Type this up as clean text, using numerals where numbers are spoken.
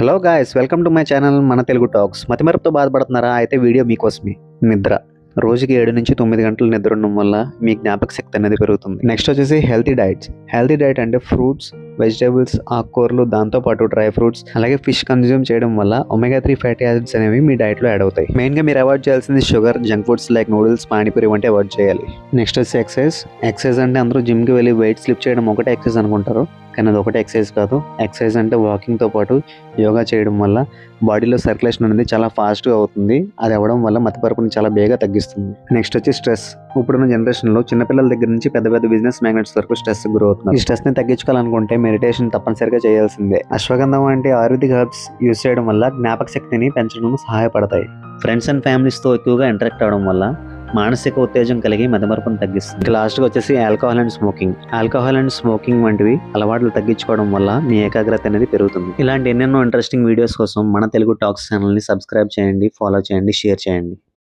Hello guys, welcome to my channel మన Telugu talks. మతిమరుపుతో బాధపడుతున్నారా? అయితే వీడియో మీకోసమే. నిద్ర. రోజుకి 7 నుంచి 9 గంటలు నిద్ర ఉండడం వల్ల మీ జ్ఞాపక శక్తి అనేది పెరుగుతుంది. నెక్స్ట్ వచ్చేసి హెల్తీ డైట్స్. హెల్తీ డైట్ అంటే ఫ్రూట్స్, వెజిటేబుల్స్, ఆకుకూరలు, దాంతోపాటు డ్రై ఫ్రూట్స్, అలాగే ఫిష్ కన్జ్యూమ్ చేయడం వల్ల ఒమేగా 3 ఫ్యాటీ యాసిడ్స్ అనేవి మీ డైట్లో యాడ్ అవుతాయి. మెయిన్గా మీరు అవాయిడ్ చేయాల్సింది sugar, junk foods like noodles, panipuri వంటి అవాయిడ్ చేయాలి. నెక్స్ట్ వచ్చి ఎక్సైజ్ అంటే అందరూ జిమ్కి వెళ్ళి వెయిట్ స్లిప్ చేయడం ఒకటే ఎక్సైజ్ అనుకుంటారు, కానీ అది ఒకటే ఎక్సైజ్ కాదు. ఎక్సైజ్ అంటే వాకింగ్తో పాటు యోగా చేయడం వల్ల బాడీలో సర్క్యులేషన్ అనేది చాలా ఫాస్ట్గా అవుతుంది. అది అవ్వడం వల్ల మతిపరుపుని చాలా బేగా తగ్గిస్తుంది. నెక్స్ట్ వచ్చి స్ట్రెస్. ఇప్పుడున్న జనరేషన్లో చిన్నపిల్లల దగ్గర నుంచి పెద్ద పెద్ద బిజినెస్ మ్యాగ్నెట్స్ వరకు స్ట్రెస్ గురి అవుతుంది. ఈ స్ట్రెస్ని తగ్గించుకోవాలనుకుంటే మెడిటేషన్ తప్పనిసరిగా చేయాల్సిందే. అశ్వగంధం వంటి ఆయుర్వేదిక్ హెర్బ్స్ యూస్ చేయడం వల్ల జ్ఞాపక శక్తిని పెంచడం సహాయపడతాయి. ఫ్రెండ్స్ అండ్ ఫ్యామిలీస్తో ఎక్కువగా ఇంటరాక్ట్ అవడం వల్ల మానసిక ఉత్తేజం కలిగి మతిమరుపును తగ్గిస్తుంది. లాస్ట్గా వచ్చేసి ఆల్కహాల్ అండ్ స్మోకింగ్ వంటివి అలవాట్లు తగ్గించుకోవడం వల్ల మీ ఏకాగ్రత అనేది పెరుగుతుంది. ఇలాంటి ఎన్నెన్నో ఇంట్రెస్టింగ్ వీడియోస్ కోసం మన తెలుగు టాక్స్ ఛానల్ని సబ్స్క్రైబ్ చేయండి, ఫాలో చేయండి, షేర్ చేయండి.